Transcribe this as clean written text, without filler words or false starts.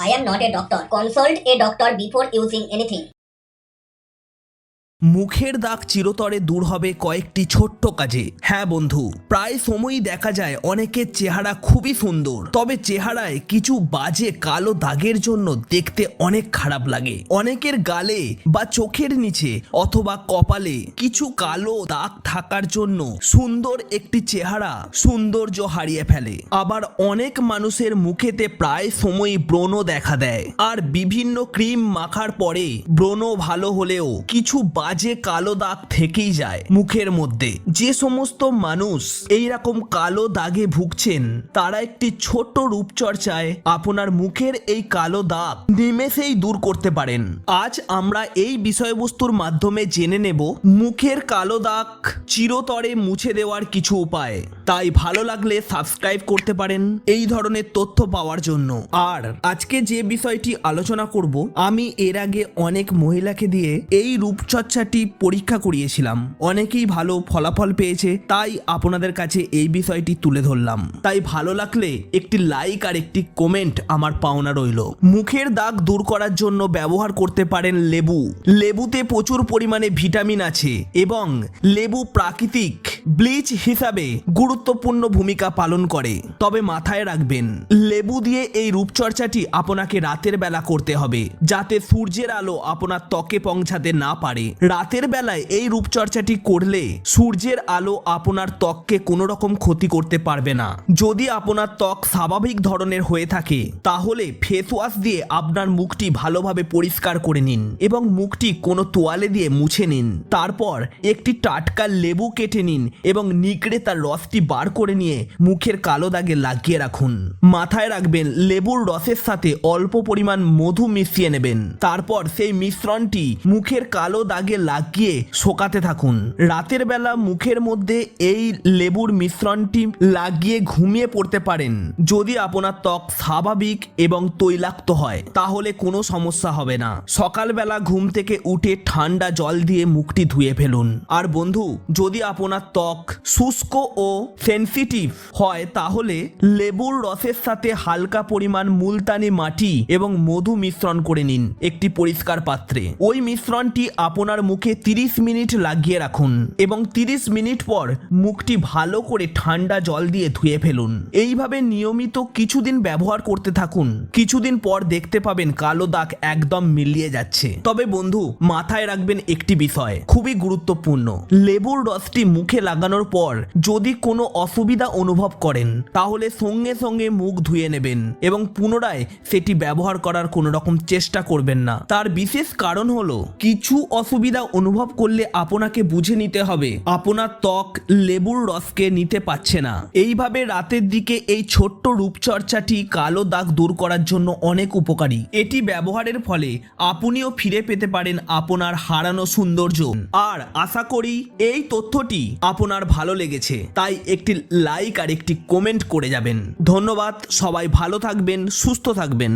I am not a doctor. Consult a doctor before using anything. মুখের দাগ চিরতরে দূর হবে কয়েকটি ছোট্ট কাজে। হ্যাঁ বন্ধু, প্রায় সময়ই দেখা যায় অনেকের চেহারা খুবই সুন্দর, তবে চেহারায় কিছু বাজে কালো দাগের জন্য দেখতে অনেক খারাপ লাগে। অনেকের গালে বা চোখের নিচে অথবা কপালে কিছু কালো দাগ থাকার জন্য সুন্দর একটি চেহারা সৌন্দর্য হারিয়ে ফেলে। আবার অনেক মানুষের মুখেতে প্রায় সময়ই ব্রণ দেখা দেয়, আর বিভিন্ন ক্রিম মাখার পরে ব্রণ ভালো হলেও কিছু বাজে কালো দাগ থেকেই যায় মুখের মধ্যে। যে সমস্ত মানুষ এই রকম কালো দাগে ভুগছেন তারা একটি ছোট্ট রূপচর্চায় আপনার মুখের এই কালো দাগ নিমেষেই দূর করতে পারেন। আজ আমরা এই বিষয়বস্তুর মাধ্যমে জেনে নেব মুখের কালো দাগ চিরতরে মুছে দেওয়ার কিছু উপায়। তাই ভালো লাগলে সাবস্ক্রাইব করতে পারেন এই ধরনের তথ্য পাওয়ার জন্য। আর আজকে যে বিষয়টি আলোচনা করব, আমি এর আগে অনেক মহিলাকে দিয়ে এই রূপচর্চাটি পরীক্ষা করিয়েছিলাম, অনেকেই ভালো ফলাফল পেয়েছে, তাই আপনাদের কাছে এই বিষয়টি তুলে ধরলাম। তাই ভালো লাগলে একটি লাইক আর একটি কমেন্ট আমার পাওনা রইল। মুখের দাগ দূর করার জন্য ব্যবহার করতে পারেন লেবু। লেবুতে প্রচুর পরিমাণে ভিটামিন আছে এবং লেবু প্রাকৃতিক ব্লিচ হিসাবে গুরুত্বপূর্ণ ভূমিকা পালন করে। তবে মাথায় রাখবেন, লেবু দিয়ে এই রূপচর্চাটি আপনাকে রাতের বেলা করতে হবে, যাতে সূর্যের আলো আপনার ত্বকে পৌঁছাতে না পারে। রাতের বেলায় এই রূপচর্চাটি করলে সূর্যের আলো আপনার ত্বককে কোনো রকম ক্ষতি করতে পারবে না। যদি আপনার ত্বক স্বাভাবিক ধরনের হয়ে থাকে তাহলে ফেস ওয়াশ দিয়ে আপনার মুখটি ভালোভাবে পরিষ্কার করে নিন এবং মুখটি কোনো তোয়ালে দিয়ে মুছে নিন। তারপর একটি টাটকা লেবু কেটে নিন এবং নিগড়ে তার রসটি বার করে নিয়ে মুখের কালো দাগে লাগিয়ে রাখুন। মাথায় রাখবেন, লেবুর রসের সাথে অল্প পরিমাণ মধু মিশিয়ে নেবেন। তারপর সেই মিশ্রণটি মুখের কালো দাগে লাগিয়ে শোকাতে থাকুন। রাতের বেলা মুখের মধ্যে এই লেবুর মিশ্রণটি লাগিয়ে ঘুমিয়ে পড়তে পারেন। যদি আপনার ত্বক স্বাভাবিক এবং তৈলাক্ত হয় তাহলে কোনো সমস্যা হবে না। সকালবেলা ঘুম থেকে উঠে ঠান্ডা জল দিয়ে মুখটি ধুয়ে ফেলুন। আর বন্ধু, যদি আপনার ত্বক শুষ্ক ও সেনসিটিভ হয় তাহলে লেবুর রসের সাথে হালকা পরিমাণ মুলতানি মাটি এবং মধু মিশ্রণ করে নিন একটি পরিষ্কার পাত্রে। ওই মিশ্রণটি আপনার মুখে 30 মিনিট লাগিয়ে রাখুন এবং 30 মিনিট পর মুখটি ভালো করে ঠান্ডা জল দিয়ে ধুয়ে ফেলুন। এইভাবে নিয়মিত কিছুদিন ব্যবহার করতে থাকুন। কিছুদিন পর দেখতে পাবেন কালো দাগ একদম মিলিয়ে যাচ্ছে। তবে বন্ধু, মাথায় রাখবেন একটি বিষয় খুবই গুরুত্বপূর্ণ। লেবুর রসটি মুখে লাগানোর পর যদি কোনো অসুবিধা অনুভব করেন তাহলে সঙ্গে সঙ্গে মুখ ধুয়ে নেবেন এবং পুনরায় সেটি ব্যবহার করার কোনো রকম চেষ্টা করবেন না। তার বিশেষ কারণ হলো, কিছু অসুবিধা অনুভব করলে আপনাকে বুঝে নিতে হবে আপনার ত্বক লেবুর রসকে নিতে পারছে না। এইভাবে রাতের দিকে এই ছোট্ট রূপচর্চাটি কালো দাগ দূর করার জন্য অনেক উপকারী। এটি ব্যবহারের ফলে আপনিও ফিরে পেতে পারেন আপনার হারানো সৌন্দর্য। আর আশা করি এই তথ্যটি আপনার ভালো লেগেছে, তাই একটি লাইক আর একটি কমেন্ট করে যাবেন। ধন্যবাদ। সবাই ভালো থাকবেন, সুস্থ থাকবেন।